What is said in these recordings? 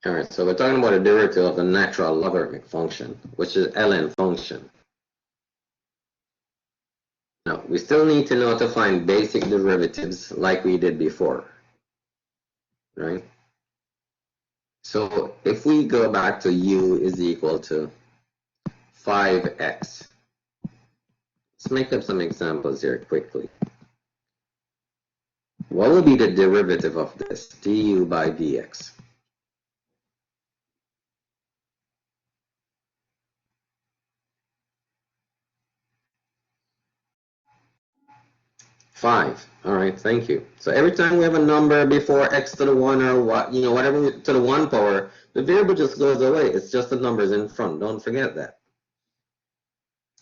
All right, so we're talking about a derivative of the natural logarithmic function, which is ln function. Now, we still need to know how to find basic derivatives like we did before, right? So if we go back to u is equal to 5x, let's make up some examples here quickly. What will be the derivative of this, du by dx? Five. All right, thank you. So every time we have a number before x to the 1 or what, whatever to the 1 power, the variable just goes away. It's just the numbers in front. Don't forget that.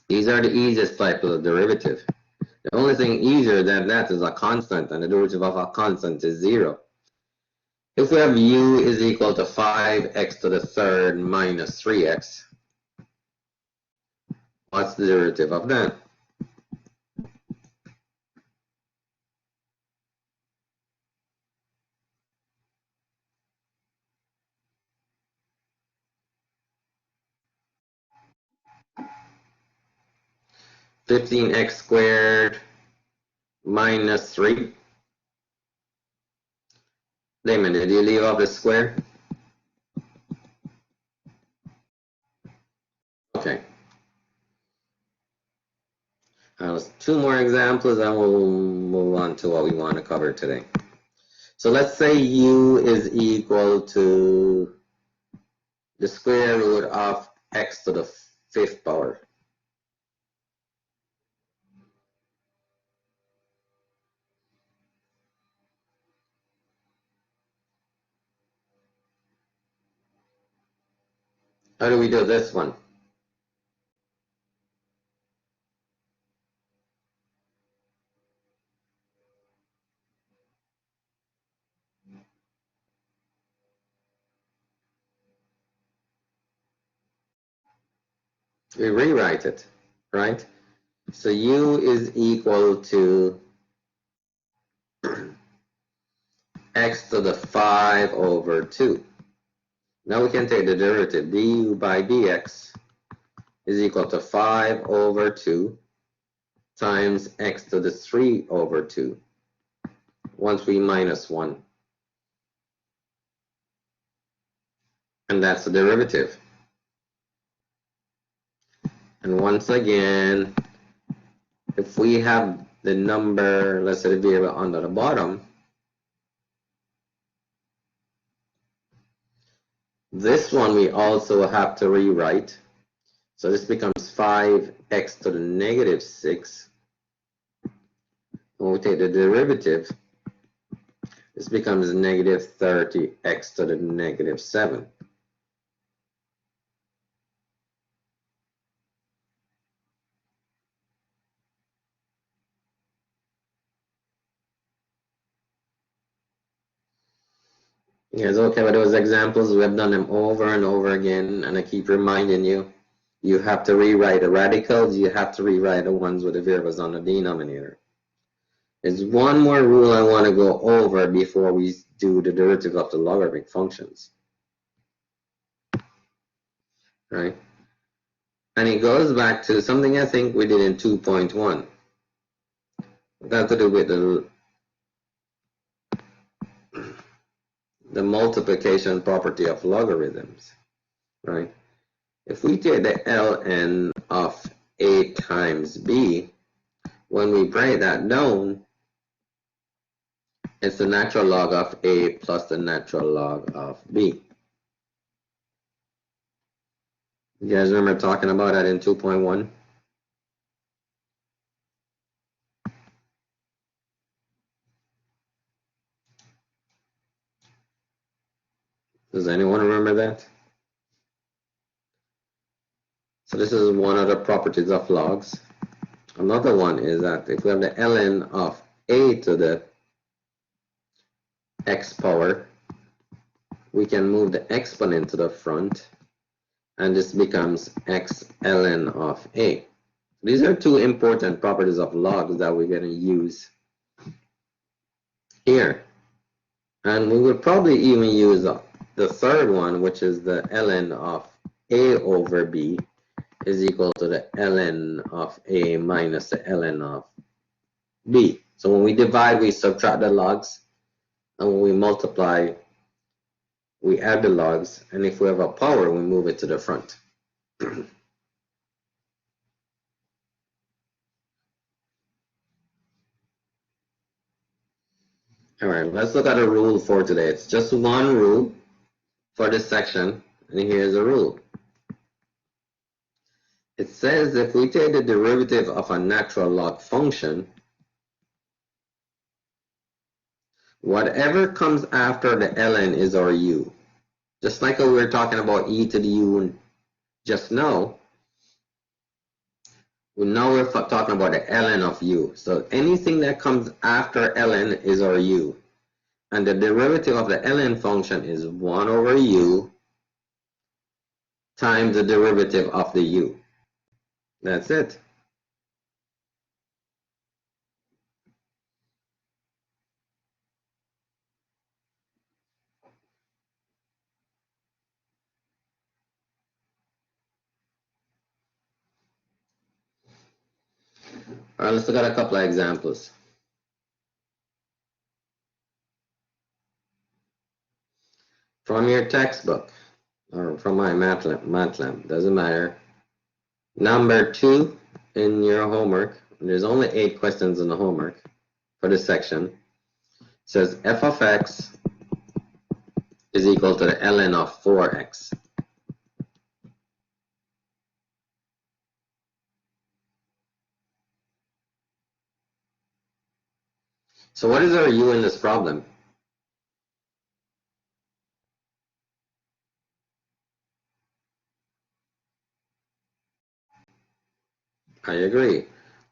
These are the easiest type of derivative. The only thing easier than that is a constant, and the derivative of a constant is 0. If we have u is equal to 5x to the third minus 3x, what's the derivative of that? (15x squared minus 3). Damon, did you leave off the square? Okay. Two more examples and we'll move on to what we want to cover today. So let's say u is equal to the square root of x to the 5th power. How do we do this one? We rewrite it, right? So u is equal to x to the 5 over 2. Now we can take the derivative. Du by dx is equal to 5 over 2 times x to the 3 over 2. Once we minus 1. And that's the derivative. And once again, if we have the number, let's say the variable under the bottom, this one we also have to rewrite. So this becomes 5x to the negative 6. When we take the derivative, this becomes negative 30x to the negative 7. You guys okay with those examples? We have done them over and over again, and I keep reminding you, you have to rewrite the radicals, you have to rewrite the ones with the variables on the denominator. There's one more rule I want to go over before we do the derivative of the logarithmic functions. Right? And it goes back to something I think we did in 2.1. That to do with the multiplication property of logarithms, right? If we take the ln of a times b, when we break that down, it's the natural log of a plus the natural log of b. You guys remember talking about that in 2.1? Does anyone remember that? So this is one of the properties of logs. Another one is that if we have the ln of a to the x power, we can move the exponent to the front, and this becomes x ln of a. These are two important properties of logs that we're going to use here. And we would probably even use the third one, which is the ln of a over b, is equal to the ln of a minus the ln of b. So when we divide, we subtract the logs, and when we multiply, we add the logs, and if we have a power, we move it to the front. All right, let's look at a rule for today. It's just one rule for this section, and here's a rule. It says if we take the derivative of a natural log function, whatever comes after the ln is our u. Just like we were talking about e to the u just now, now we're talking about the ln of u. So anything that comes after ln is our u. And the derivative of the ln function is 1 over u times the derivative of the u. That's it. All right, let's look at a couple of examples. From your textbook, or from my MATLAB, doesn't matter. Number 2 in your homework, there's only 8 questions in the homework for this section, says f of x is equal to the ln of 4x. So what is our u in this problem? I agree.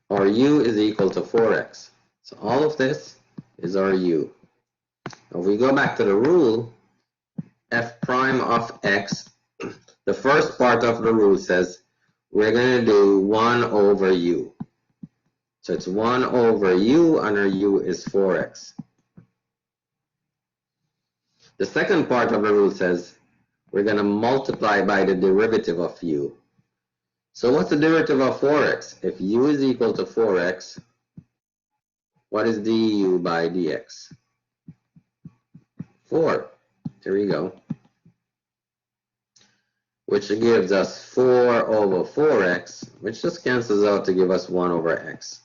Our u is equal to 4x. So all of this is our u. If we go back to the rule, f prime of x, the first part of the rule says we're going to do 1 over u. So it's 1 over u, and our u is 4x. The second part of the rule says we're going to multiply by the derivative of u. So what's the derivative of 4x? If u is equal to 4x, what is du by dx? 4. There we go. Which gives us 4 over 4x, which just cancels out to give us 1 over x.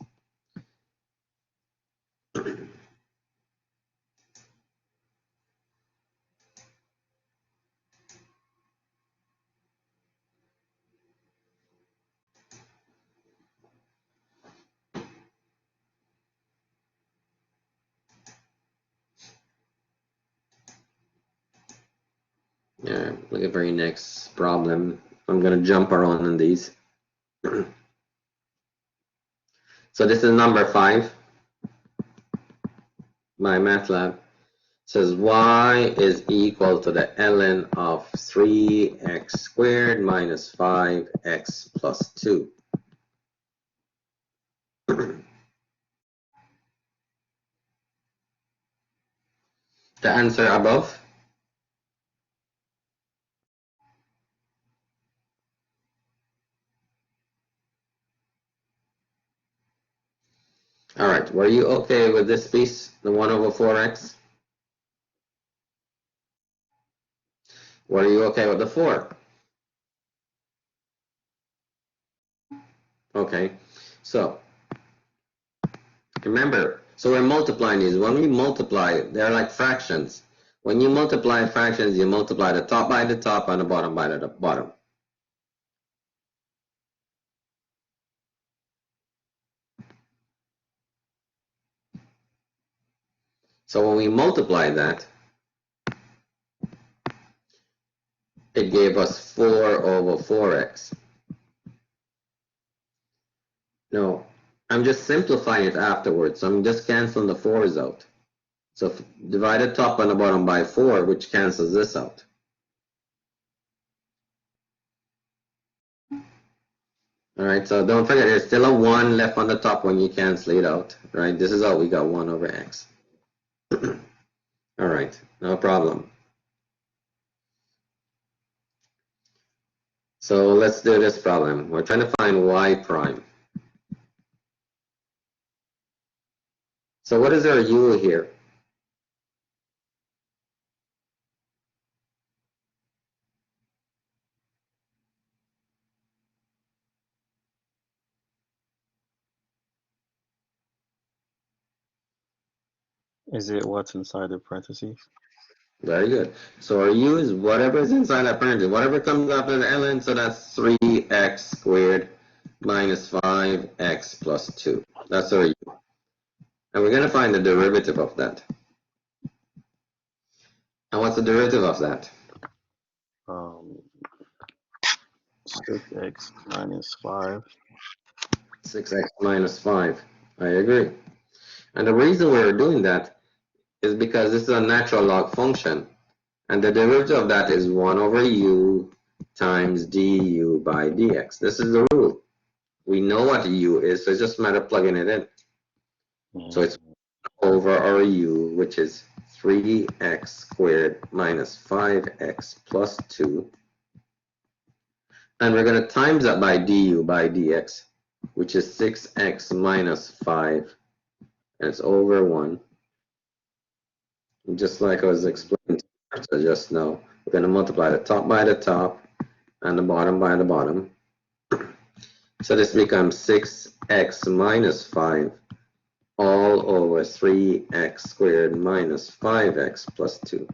Yeah, look at very next problem. I'm going to jump around in these. So this is number 5. My MATLAB says y is equal to the ln of 3x squared minus 5x plus 2. The answer above. All right, were you okay with this piece, the 1 over 4x? Were you okay with the 4? Okay, so remember, so we're multiplying these. When we multiply, they're like fractions. When you multiply fractions, you multiply the top by the top and the bottom by the bottom. So when we multiply that, it gave us 4 over 4x. No, I'm just simplifying it afterwards. So I'm just canceling the 4's out. So divide the top and the bottom by 4, which cancels this out. All right, so don't forget, there's still a 1 left on the top when you cancel it out. Right, this is how we got 1 over x. All right, no problem. So let's do this problem. We're trying to find y prime. So what is our u here? Is it what's inside the parentheses? Very good. So our u is whatever is inside that parenthesis. Whatever comes after the ln, so that's 3x squared minus 5x plus 2. That's our u. And we're going to find the derivative of that. And what's the derivative of that? 6x minus 5. 6x minus 5. I agree. And the reason we're doing that is because this is a natural log function. And the derivative of that is 1 over u times du by dx. This is the rule. We know what u is, so it's just a matter of plugging it in. So it's over our u, which is 3x squared minus 5x plus 2. And we're going to times that by du by dx, which is 6x minus 5. And it's over 1. Just like I was explaining just now, we're going to multiply the top by the top and the bottom by the bottom. So this becomes 6x minus 5 all over 3x squared minus 5x plus 2.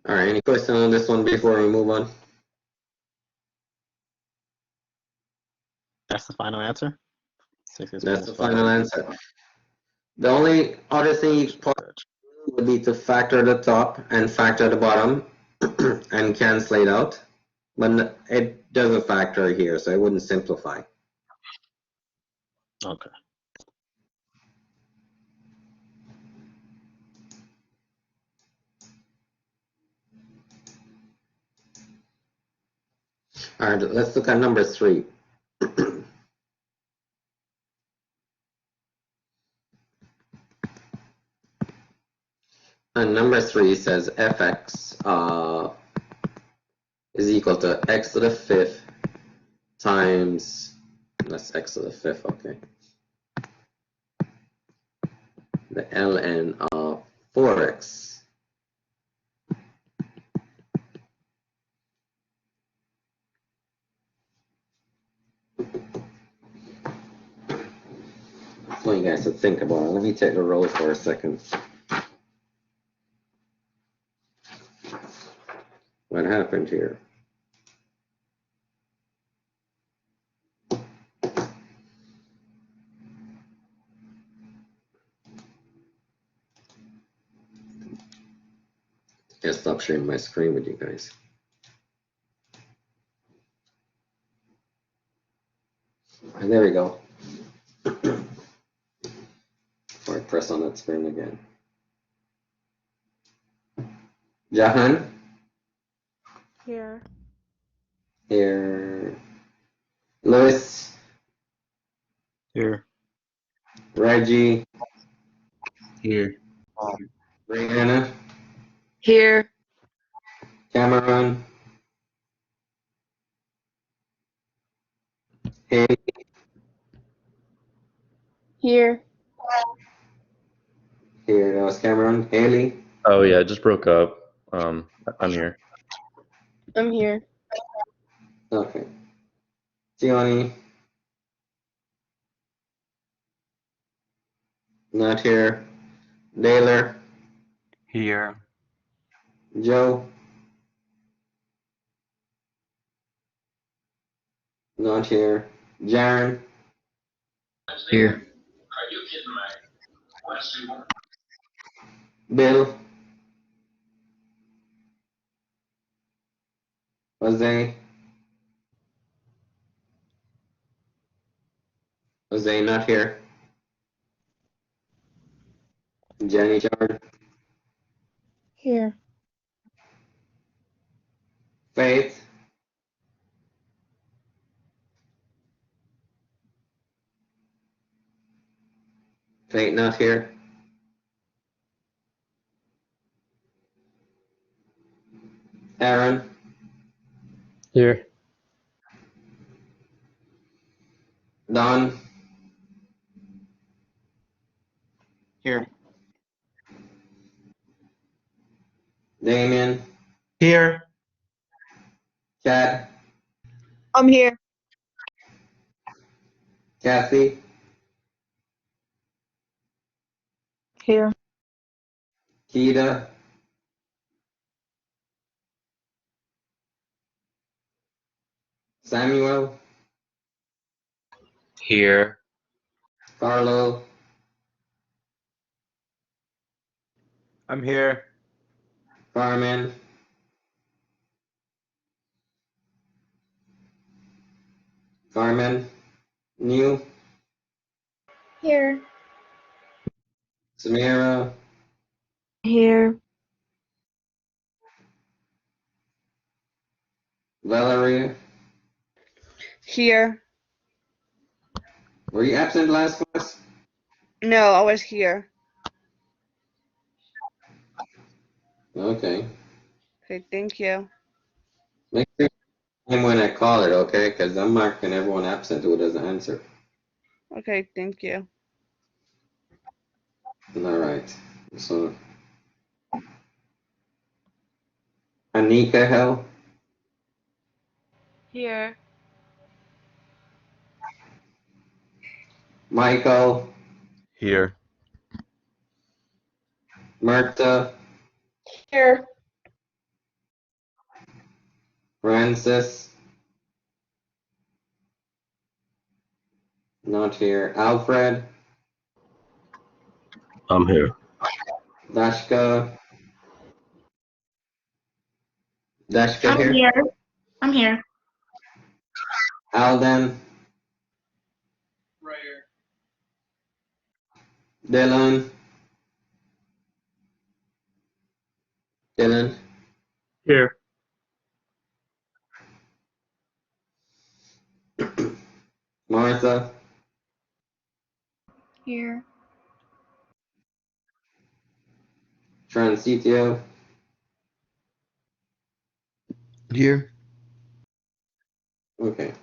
All right, any question on this one before we move on? That's the final answer? 6x That's the minus 5. final answer. The only other thing you would be to factor the top and factor the bottom and cancel it out. But it doesn't factor here, so it wouldn't simplify. Okay. All right, let's look at number 3. And number 3 says fx is equal to x to the 5th times, that's x to the 5th, okay. The ln of 4x. That's what you guys should think about. Let me take the roll for a second. What happened here? I stop sharing my screen with you guys. And there we go. Before I press on that screen again. Jahan? Here. Here. Louis? Here. Reggie? Here. Brianna? Here. Cameron? Haley? Here. Here, that was Cameron. Haley? Oh yeah, it just broke up. I'm here. I'm here. Okay. Tiani? Not here. Daler? Here. Joe? Not here. Jaren? Here. Bill? Jose? Jose not here. Jenny Chard, Here. Faith, Faith not here. Aaron, Here. Don, Here. Damien, Here. Chad, I'm here. Kathy, Here. Keita, Samuel, Here. Carlo, I'm here. Carmen, Carmen, New, Here. Samira, Here. Valerie. Here. Were you absent last class? No, I was here. Okay. Okay, thank you. Make sure you name when I call it, okay? Because I'm marking everyone absent who doesn't answer. Okay, thank you. All right. So, Anika Hell, Here. Michael, Here. Marta, Here. Francis, not here. Alfred, I'm here. Dashka, Dashka I'm here. here. I'm here. Alden, Right here. Dylan, Dylan, Here. Martha, Here. Transitio, Here. okay.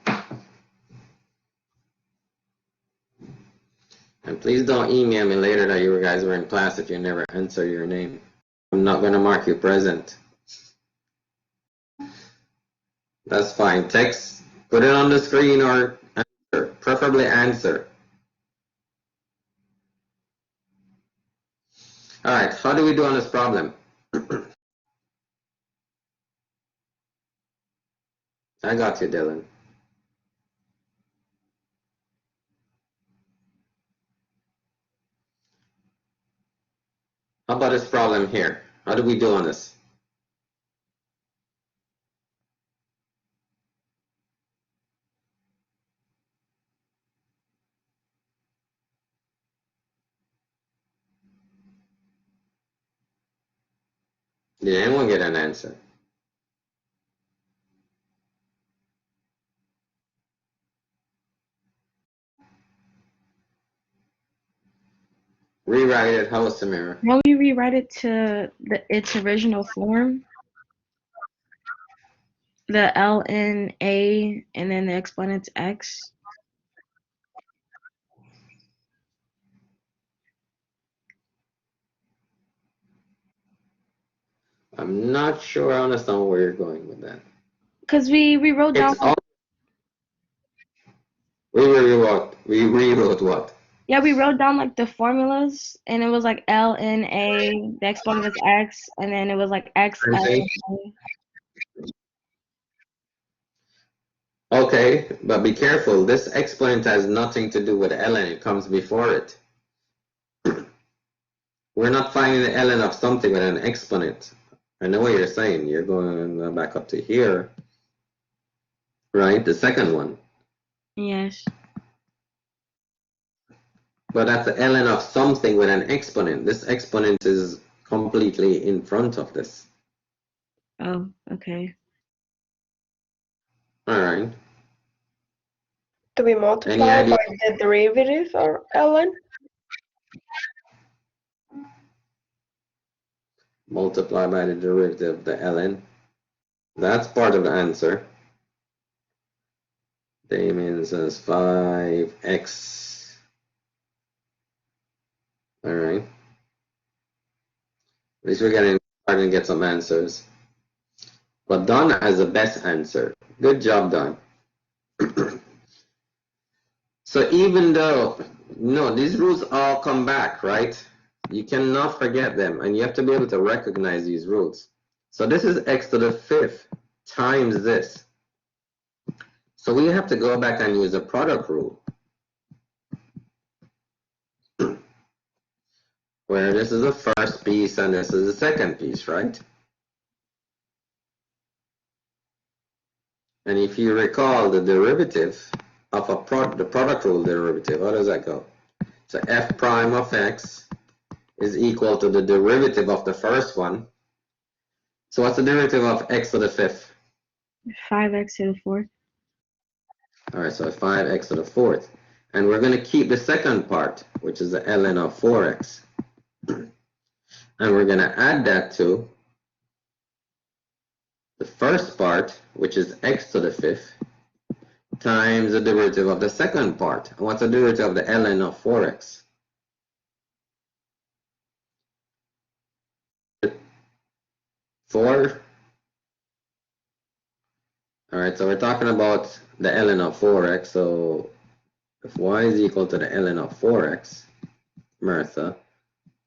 And please don't email me later that you guys were in class if you never answer your name. I'm not going to mark you present. That's fine. Text, put it on the screen or answer, preferably answer. All right, how do we do on this problem? I got you, Dylan. How about this problem here? How do we do on this? Did anyone get an answer? Rewrite it. How is Samira? Now we rewrite it to its original form. The ln a and then the exponent's x. I'm not sure I understand where you're going with that. Because we wrote down. It's all. We rewrote what? Yeah, we wrote down like the formulas, and it was like ln a, the exponent is x, and then it was like x ln a. Okay, but be careful. This exponent has nothing to do with ln. It comes before it. We're not finding the ln of something with an exponent. I know what you're saying. You're going back up to here, right? The second one. Yes. But that's the ln of something with an exponent. This exponent is completely in front of this. Oh, okay. All right. To be Any multiplied idea? by the derivative or ln? Multiply by the derivative of the ln. That's part of the answer. Damien says 5x. All right. At least we're starting to get some answers. But Don has the best answer. Good job, Don. So even though, no, these rules all come back, right? You cannot forget them, and you have to be able to recognize these rules. So this is x to the fifth times this. So we have to go back and use the product rule, where this is the first piece and this is the second piece, right? And if you recall the derivative of the product rule derivative, how does that go? So f prime of x is equal to the derivative of the first one. So what's the derivative of x to the fifth? 5x to the fourth. All right, so 5x to the fourth. And we're going to keep the second part, which is the ln of 4x. And we're going to add that to the first part, which is x to the fifth, times the derivative of the second part. And what's the derivative of the ln of 4x? 4. All right, so we're talking about the ln of 4x. So if y is equal to the ln of 4x, Martha,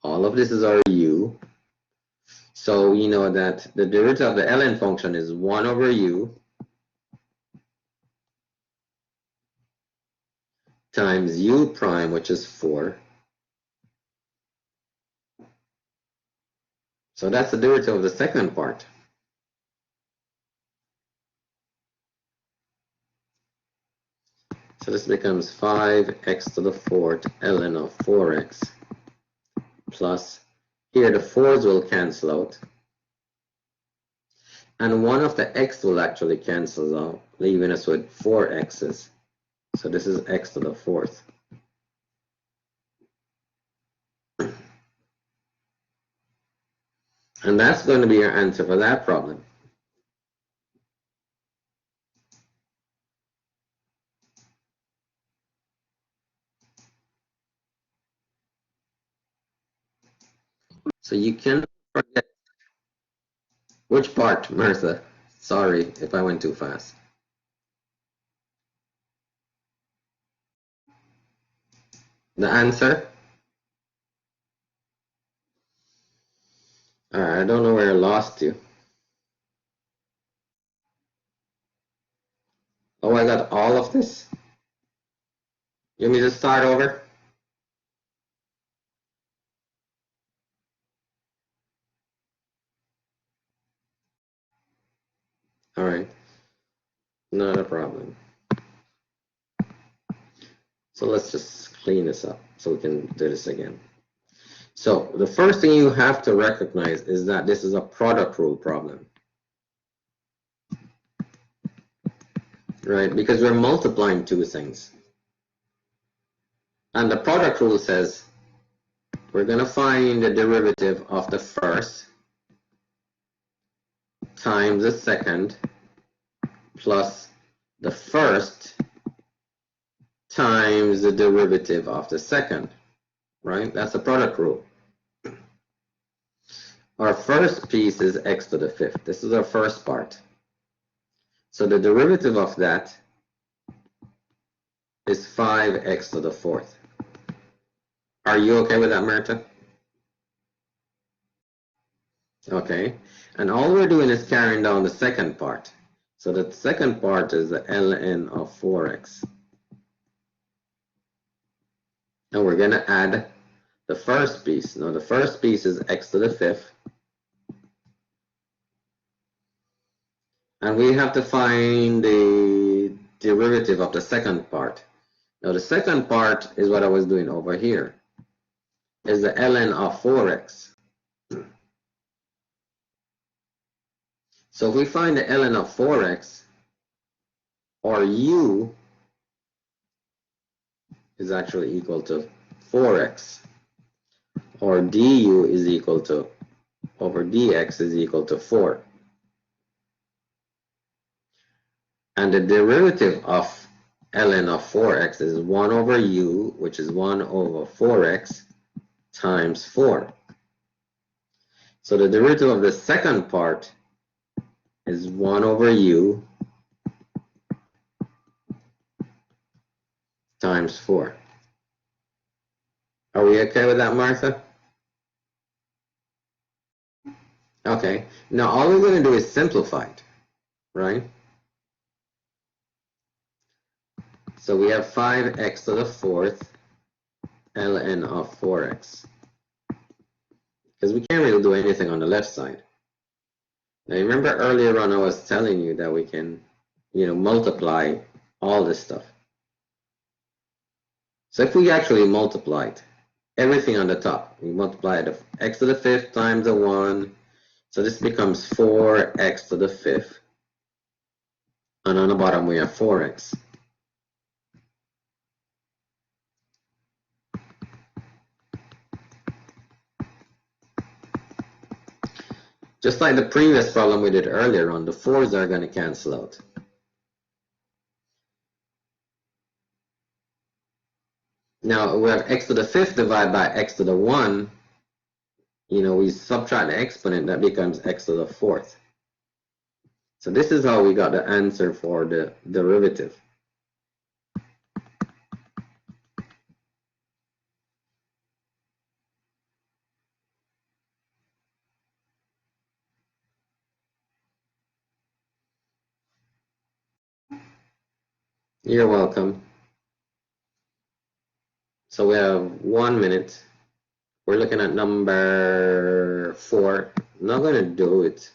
all of this is our u. So we know that the derivative of the ln function is 1 over u times u prime, which is 4. So that's the derivative of the second part. So this becomes 5x to the fourth ln of 4x plus, here the 4's will cancel out. And one of the x will actually cancel out, leaving us with 4 x's. So this is x to the fourth. And that's going to be your answer for that problem. So you can forget which part, Martha. Sorry if I went too fast. The answer? All right, I don't know where I lost you. Oh, I got all of this? You want me to start over? All right, not a problem. So let's just clean this up so we can do this again. So the first thing you have to recognize is that this is a product rule problem. Right, because we're multiplying two things. And the product rule says we're going to find the derivative of the first times the second plus the first times the derivative of the second. Right, that's the product rule. Our first piece is x to the fifth. This is our first part. So the derivative of that is 5x to the fourth. Are you okay with that, Marta? Okay. And all we're doing is carrying down the second part. So the second part is the ln of 4x. And we're going to add the first piece. Now the first piece is x to the fifth. And we have to find the derivative of the second part. Now the second part is what I was doing over here, is the ln of 4x. So if we find the ln of 4x, or u is actually equal to 4x, or du is equal to, over dx is equal to 4. And the derivative of ln of 4x is 1 over u, which is 1 over 4x times 4. So the derivative of the second part is 1 over u times 4. Are we okay with that, Martha? Okay. Now all we're going to do is simplify it, right? So we have 5x to the 4th ln of 4x. Because we can't really do anything on the left side. Now remember earlier on I was telling you that we can, multiply all this stuff. So if we actually multiplied everything on the top, we multiply the x to the 5th times the 1, so this becomes 4x to the 5th. And on the bottom we have 4x. Just like the previous problem we did earlier on, the 4's are going to cancel out. Now we have x to the 5th divided by x to the 1. We subtract the exponent, that becomes x to the 4th. So this is how we got the answer for the derivative. You're welcome. So we have 1 minute. We're looking at number 4. I'm not going to do it.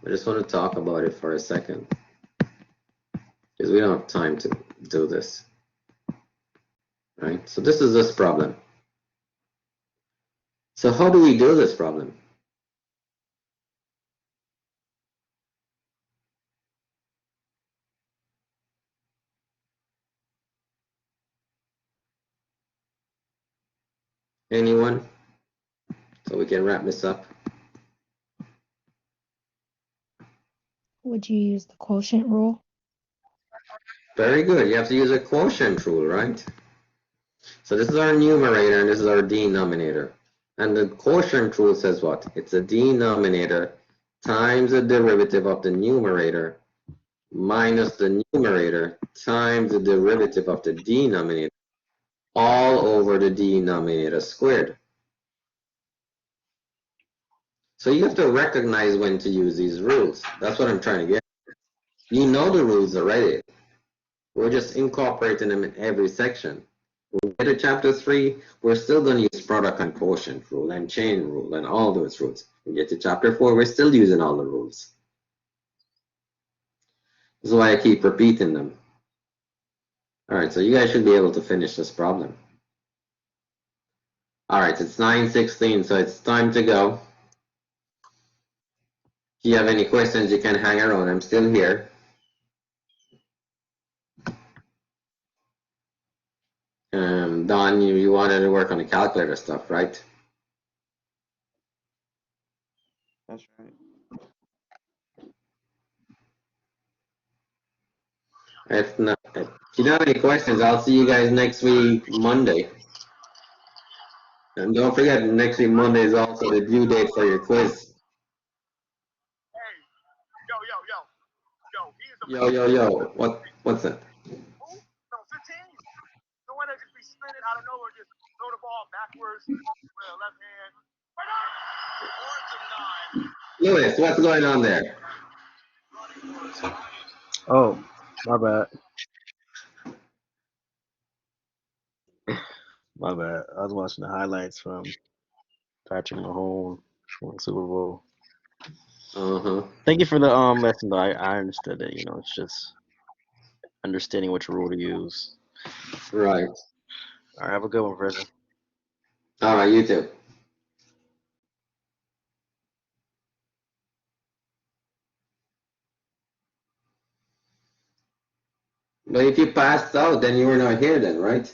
I just want to talk about it for a second, because we don't have time to do this. Right? So this is this problem. So how do we do this problem? Anyone? So we can wrap this up. Would you use the quotient rule? Very good. You have to use a quotient rule, right? So this is our numerator and this is our denominator. And the quotient rule says what? It's a denominator times the derivative of the numerator minus the numerator times the derivative of the denominator, all over the denominator squared. So you have to recognize when to use these rules. That's what I'm trying to get. You know the rules already. We're just incorporating them in every section. When we get to chapter 3, we're still going to use product and quotient rule and chain rule and all those rules. When we get to chapter 4, we're still using all the rules. This is why I keep repeating them. All right, so you guys should be able to finish this problem. All right, it's 9:16, so it's time to go. If you have any questions, you can hang around. I'm still here. Don, you wanted to work on the calculator stuff, right? That's right. If you don't have any questions, I'll see you guys next week, Monday. And don't forget, next week, Monday is also the due date for your quiz. Yo, what's that? The one that just be spinning out of nowhere, just throw the ball backwards with a left hand. Lewis, what's going on there? Oh, my bad. My bad. I was watching the highlights from Patrick Mahomes winning Super Bowl. Thank you for the lesson, though. I understood it. It's just understanding which rule to use. Right. All right, have a good one, Professor. All right, you too. But if you passed out, then you were not here then, right?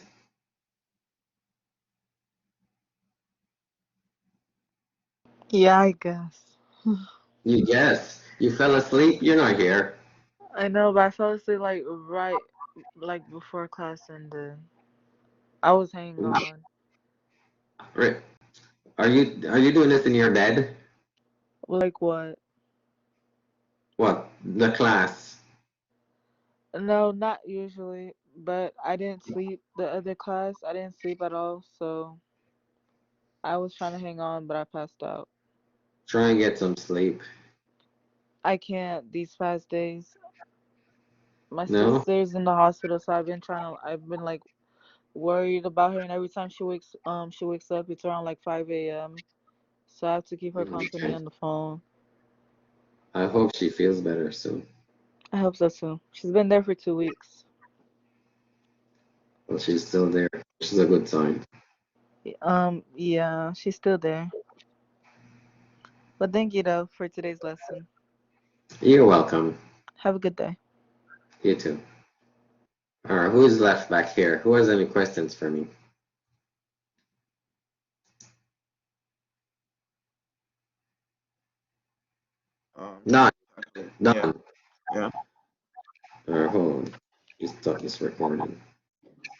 Yeah, I guess. You guess. You fell asleep, you're not here. I know, but I fell asleep like before class ended. I was hanging on. Right. Are you doing this in your bed? Like what? What? The class. No, not usually, but I didn't sleep the other class. I didn't sleep at all, so I was trying to hang on, but I passed out. Try and get some sleep. I can't these past days. My No? sister's in the hospital, so I've been like worried about her, and every time she wakes up, it's around like 5 a.m. So I have to keep her company Okay. on the phone. I hope she feels better soon. I hope so too. She's been there for 2 weeks. Well, she's still there, which is a good sign. Yeah, she's still there. But thank you though for today's lesson. You're welcome. Have a good day. You too. All right, who is left back here? Who has any questions for me? None. Yeah. Done. Yeah. All right, hold on. Just stop this recording.